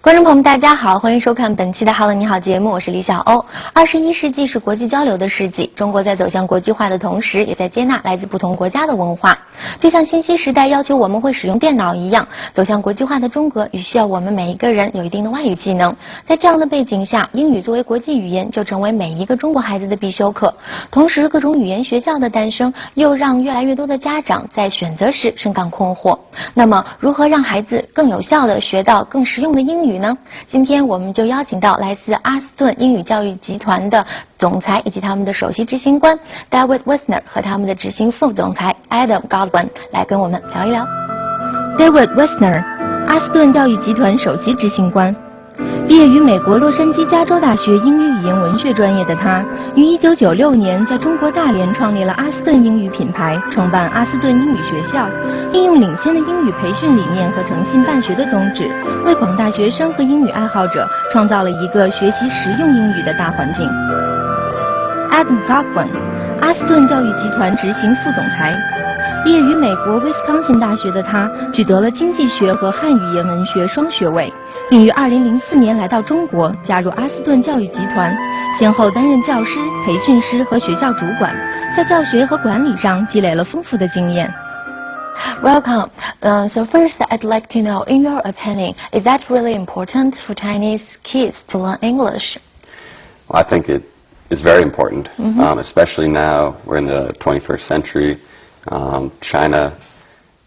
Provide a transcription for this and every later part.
观众朋友们，大家好，欢迎收看本期的《Hello 你好》节目，我是李小欧。21世纪是国际交流的世纪，中国在走向国际化的同时，也在接纳来自不同国家的文化。就像信息时代要求我们会使用电脑一样，走向国际化的中国也需要我们每一个人有一定的外语技能。在这样的背景下，英语作为国际语言就成为每一个中国孩子的必修课。同时，各种语言学校的诞生又让越来越多的家长在选择时深感困惑。那么，如何让孩子更有效地学到更实用的英语呢？今天我们就邀请到来自阿斯顿英语教育集团的总裁以及他们的首席执行官 David Wisner 和他们的执行副总裁 Adam Godwin 来跟我们聊一聊。David Wisner， 阿斯顿教育集团首席执行官。毕业于美国洛杉矶加州大学英语语言文学专业的他，于1996年在中国大连创立了阿斯顿英语品牌，创办阿斯顿英语学校，应用领先的英语培训理念和诚信办学的宗旨，为广大学生和英语爱好者创造了一个学习实用英语的大环境。Adam Godwin， 阿斯顿教育集团执行副总裁。毕业于美国威斯康辛大学的他，取得了经济学和汉语言文学双学位，并于2004年来到中国，加入阿斯顿教育集团，先后担任教师、培训师和学校主管，在教学和管理上积累了丰富的经验。Welcome. So first, I'd like to know, in your opinion, is that really important for Chinese kids to learn English? Well, I think it is very important, especially now we're in the 21st century. China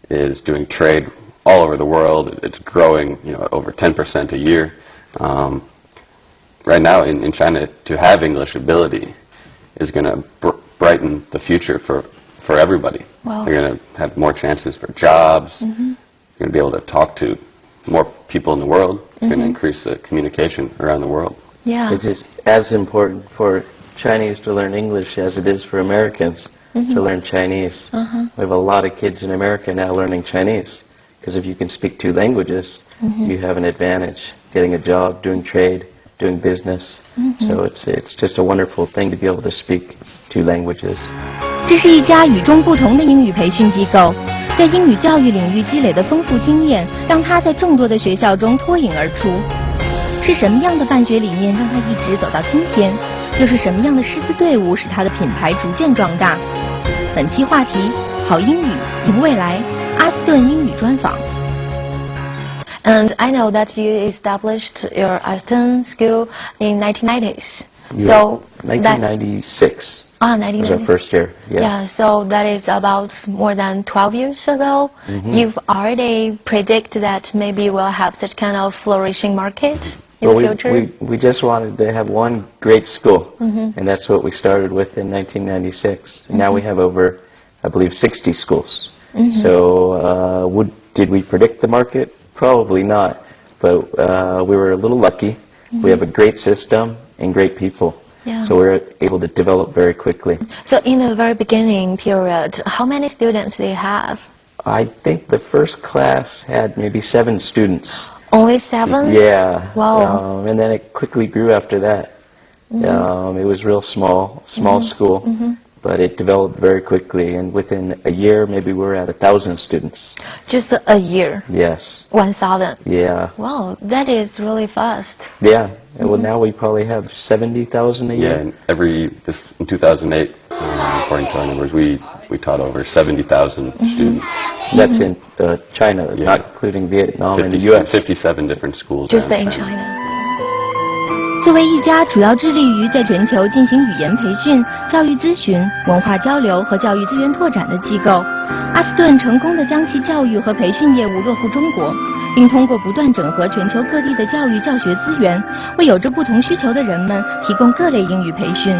is doing trade all over the world. It's growing, over 10% a year. Right now in China, to have English ability is going to brighten the future for everybody. Wow. They're going to have more chances for jobs. They're going to be able to talk to more people in the world. It's going to increase the communication around the world. Yeah. It's just as important for Chinese to learn English as it is for Americans to learn Chinese. We have a lot of kids in America now learning Chinese, because if you can speak two languages, you have an advantage getting a job, doing trade, doing business. So it's just a wonderful thing to be able to speak two languages. 这是一家与众不同的英语培训机构，在英语教育领域积累的丰富经验，让他在众多的学校中脱颖而出。是什么样的办学理念让他一直走到今天？又是什么样的师资队伍使他的品牌逐渐壮大？本期话题：好英语赢未来，阿斯顿英语专访。And I know that you established your Aston school in 1990s. So 1996. 1996 was our first year. Yeah, so that is about more than 12 years ago. You've already predicted that maybe we'll have such kind of flourishing market in the future. We just wanted to have one great school, and that's what we started with in 1996. And now we have over, I believe, 60 schools. So did we predict the market? Probably not, but we were a little lucky. We have a great system and great people. Yeah. So we were able to develop very quickly. So in the very beginning period, how many students do you have? I think the first class had maybe 7 students. Only 7? Yeah. Wow. And then it quickly grew after that. It was real small school, but it developed very quickly. And within a year, maybe we were at 1,000 students. Just a year? Yes. 1,000? Yeah. Wow, that is really fast. Yeah. Well, now we probably have 70,000 a year. Yeah, in 2008, according to our numbers, we taught over 70,000 students. That's in China, not including Vietnam and the U.S. 57 different schools. Just in China. 作为一家主要致力于在全球进行语言培训、教育咨询、文化交流和教育资源拓展的机构，阿斯顿成功地将其教育和培训业务落户中国，并通过不断整合全球各地的教育教学资源，为有着不同需求的人们提供各类英语培训。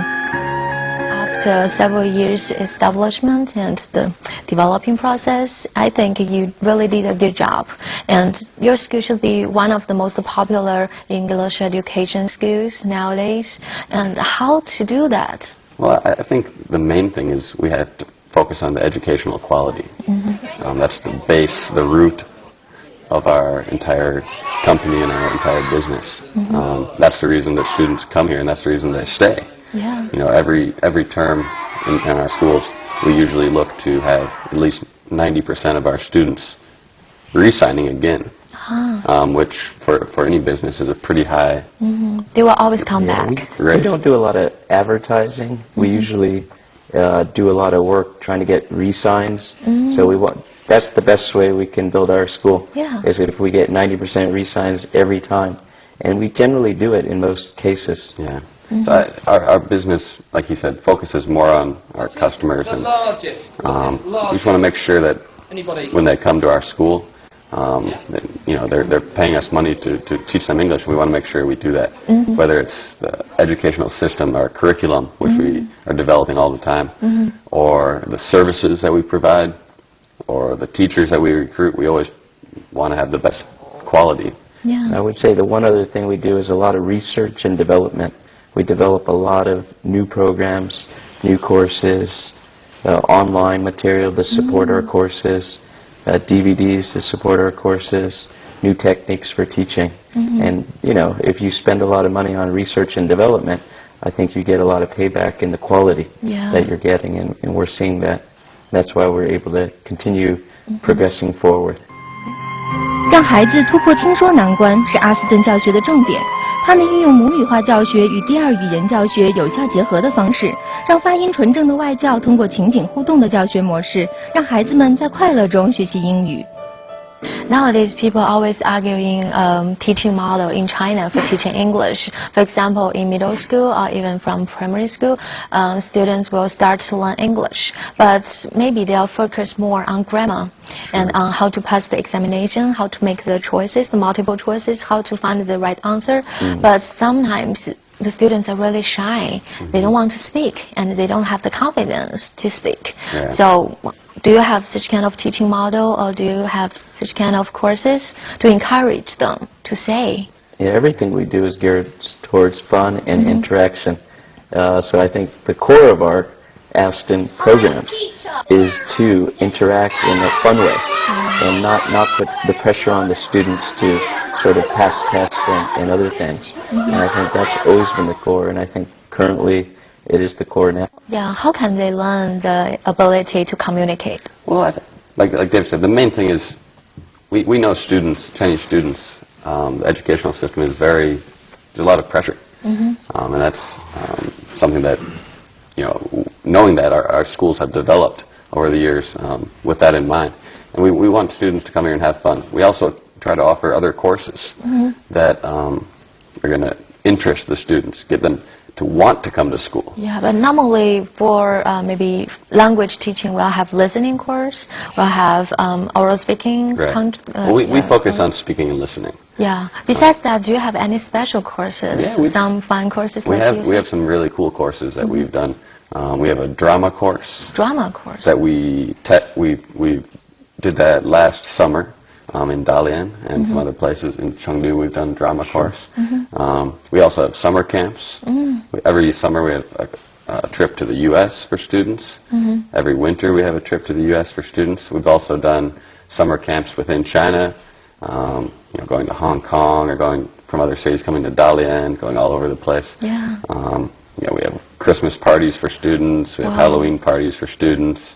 After several years establishment and the developing process, I think you really did a good job. And your school should be one of the most popular English education schools nowadays. And how to do that? Well, I think the main thing is we have to focus on the educational quality. That's the base, the root of our entire company and our entire business. That's the reason that students come here, and that's the reason they stay. Yeah. Every term in our schools, we usually look to have at least 90% of our students re-signing again. which for any business is a pretty high. They will always come back. We don't do a lot of advertising. We usually do a lot of work trying to get re-signs. So that's the best way we can build our school. Is if we get 90% re-signs every time, and we generally do it in most cases. Yeah. So our business, like you said, focuses more on our customers, and we just want to make sure that when they come to our school, that, they're paying us money to teach them English. We want to make sure we do that, whether it's the educational system, our curriculum, which we are developing all the time, or the services that we provide, or the teachers that we recruit. We always want to have the best quality. I would say the one other thing we do is a lot of research and development. We develop a lot of new programs, new courses, online material to support our courses, DVDs to support our courses, new techniques for teaching. And, if you spend a lot of money on research and development, I think you get a lot of payback in the quality that you're getting, and we're seeing that. That's why we're able to continue progressing forward. 让孩子突破听说难关是阿斯顿教学的重点。他们运用母语化教学与第二语言教学有效结合的方式，让发音纯正的外教通过情景互动的教学模式，让孩子们在快乐中学习英语。Nowadays, people are always arguing teaching model in China for teaching English. For example, in middle school or even from primary school, students will start to learn English, but maybe they'll focus more on grammar and on how to pass the examination, how to make the choices, the multiple choices, how to find the right answer. But sometimes the students are really shy. They don't want to speak, and they don't have the confidence to speak. So do you have such kind of teaching model, or do you have such kind of courses to encourage them to say? Yeah, everything we do is geared towards fun and interaction. So I think the core of our Aston programs is to interact in a fun way and not put the pressure on the students to sort of pass tests and other things. And I think that's always been the core, and I think currently it is the core now. Yeah, how can they learn the ability to communicate? Well, like Dave said, the main thing is we know students, Chinese students, the educational system is there's a lot of pressure. And that's something that, knowing that our schools have developed over the years with that in mind. And we want students to come here and have fun. We also try to offer other courses that are going to interest the students, get them to want to come to school. Yeah, but normally for maybe language teaching, we'll have listening course, we'll have oral speaking. We focus on speaking and listening. Yeah. Besides that, do you have any special courses? Some fun courses? We have some really cool courses that we've done. We have a drama course. Drama course. That we did that last summer. In Dalian and some other places in Chengdu, we've done drama course. We also have summer camps. Every summer we have a trip to the U.S. for students. Every winter we have a trip to the U.S. for students. We've also done summer camps within China, going to Hong Kong or going from other cities, coming to Dalian, going all over the place. We have Christmas parties for students. We have Halloween parties for students.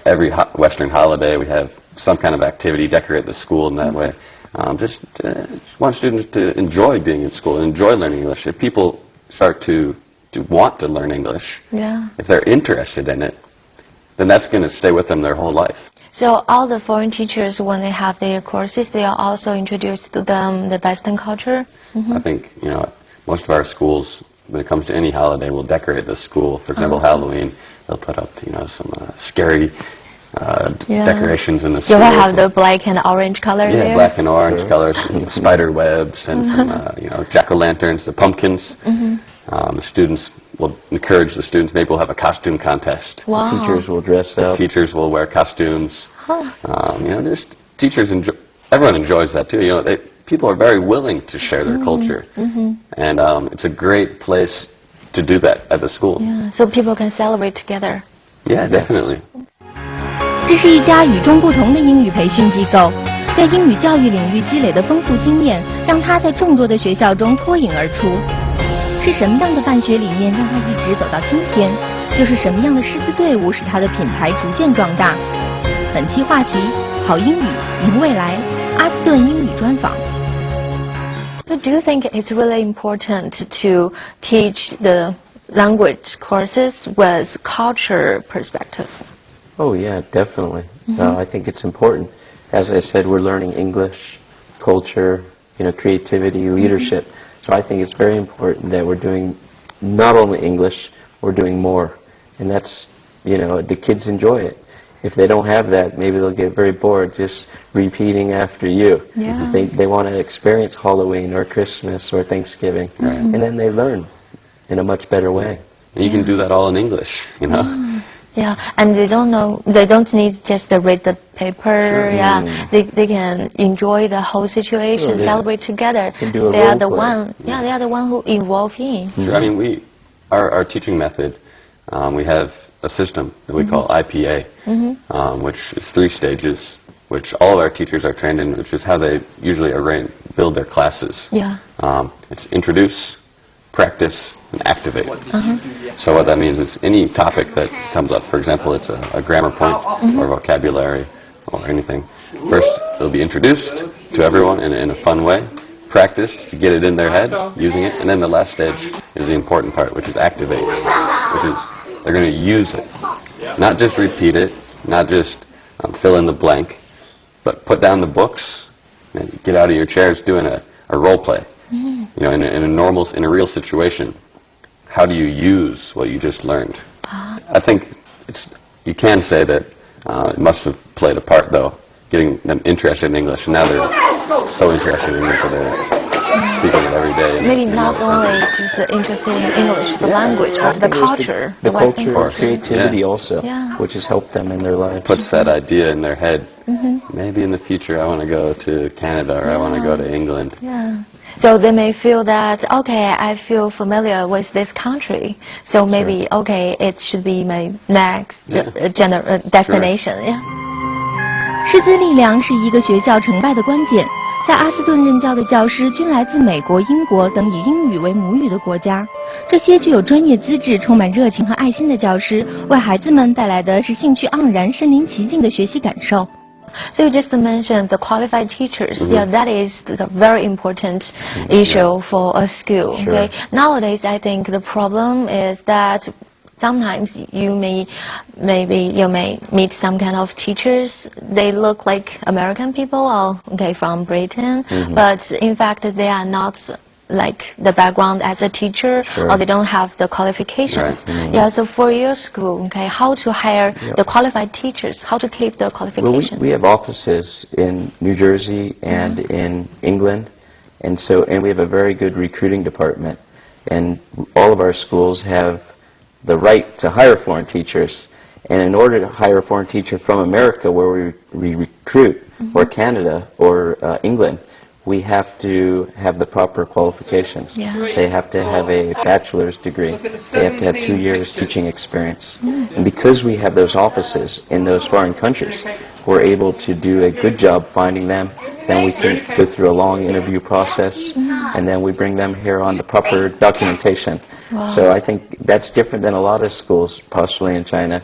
Every Western holiday we have some kind of activity, decorate the school in that way. Just want students to enjoy being in school and enjoy learning English. If people start to want to learn English, if they're interested in it, then that's going to stay with them their whole life. So all the foreign teachers, when they have their courses, they are also introduced to them the Western culture? I think, most of our schools, when it comes to any holiday, will decorate the school. For example, Halloween, they'll put up, some scary decorations in the school. You will have the black and orange color there? Yeah, black and orange colors, spider webs, and some, jack-o'-lanterns, the pumpkins. The students will encourage the students. Maybe we'll have a costume contest. The teachers will dress up. The teachers will wear costumes. Just teachers everyone enjoys that too. People are very willing to share their culture, and it's a great place to do that at the school. Yeah, so people can celebrate together. Yeah, definitely. 这是一家与众不同的英语培训机构，在英语教育领域积累的丰富经验，让他在众多的学校中脱颖而出。是什么样的办学理念让他一直走到今天？又是什么样的师资队伍使他的品牌逐渐壮大？本期话题：好英语，赢未来。阿斯顿英语专访。So do you think it's really important to teach the language courses with culture perspective? Oh yeah, definitely. I think it's important. As I said, we're learning English, culture, creativity, leadership. So I think it's very important that we're doing not only English, we're doing more. And that's, the kids enjoy it. If they don't have that, maybe they'll get very bored just repeating after you. Yeah. They want to experience Halloween or Christmas or Thanksgiving. And then they learn in a much better way. And you can do that all in English, Yeah, and they don't need just to read the paper. Yeah, they can enjoy the whole situation, celebrate together. They are the one. Yeah, they are the one who involved in. Sure. I mean, our teaching method, we have a system that we call IPA, which is 3 stages, which all of our teachers are trained in, which is how they usually build their classes. Yeah. It's introduce, practice, and activate. So what that means is any topic that comes up, for example, it's a grammar point or vocabulary or anything. First, it'll be introduced to everyone in a fun way, practiced to get it in their head, using it, and then the last stage is the important part, which is activate, which is they're going to use it. Not just repeat it, not just fill in the blank, but put down the books and get out of your chairs doing a role play. In a real situation, how do you use what you just learned? I think you can say that it must have played a part, though, getting them interested in English. And now they're so interested in English that they're speaking it every day. Maybe not only just interested in English, the language, but the culture, the Western culture, creativity also, which has helped them in their lives. Puts that idea in their head. Maybe in the future I want to go to Canada or I want to go to England. Yeah. So they may feel that, okay, I feel familiar with this country, so maybe, okay, it should be my next destination. Yeah. 师资力量是一个学校成败的关键。在阿斯顿任教的教师均来自美国、英国等以英语为母语的国家。这些具有专业资质、充满热情和爱心的教师，为孩子们带来的是兴趣盎然、身临其境的学习感受。So you just mentioned the qualified teachers. Yeah, that is the very important issue for a school. Okay. Nowadays, I think the problem is that sometimes you may meet some kind of teachers. They look like American people or from Britain, but in fact they are not like the background as a teacher, or they don't have the qualifications. Yeah, so for your school, how to hire the qualified teachers, how to keep the qualifications? Well, we have offices in New Jersey and in England, and we have a very good recruiting department, and all of our schools have the right to hire foreign teachers. And in order to hire a foreign teacher from America, where we recruit, or Canada, or England, we have to have the proper qualifications. They have to have a bachelor's degree. They have to have 2 years teaching experience. And because we have those offices in those foreign countries, we're able to do a good job finding them. Then we can go through a long interview process, and then we bring them here on the proper documentation. So I think that's different than a lot of schools, possibly in China,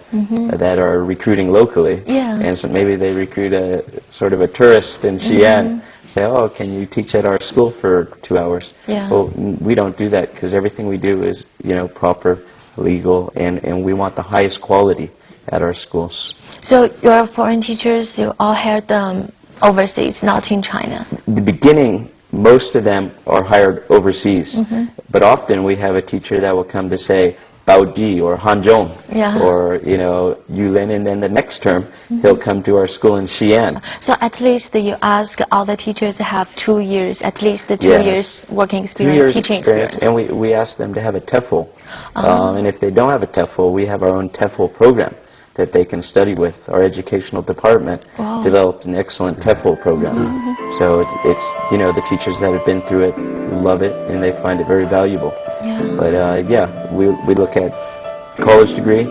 that are recruiting locally. And so maybe they recruit a sort of a tourist in Xi'an. Say, oh, can you teach at our school for 2 hours? Well, we don't do that because everything we do is, proper, legal, and we want the highest quality at our schools. So your foreign teachers, you all hired them overseas, not in China? The beginning, most of them are hired overseas, but often we have a teacher that will come to say, Baoji or Hanzhong or Yulin, and then the next term he'll come to our school in Xi'an. So at least you ask all the teachers to have 2 years, at least the 2 years working experience, 2 years teaching experience. And we ask them to have a TEFL. And if they don't have a TEFL, we have our own TEFL program that they can study with. Our educational department developed an excellent TEFL program. So it's the teachers that have been through it love it and they find it very valuable. But we look at college degree,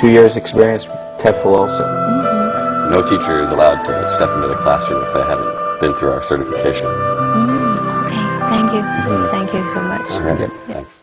2 years experience, TEFL also. No teacher is allowed to step into the classroom if they haven't been through our certification. Okay, thank you. Thank you so much. All right. Thanks.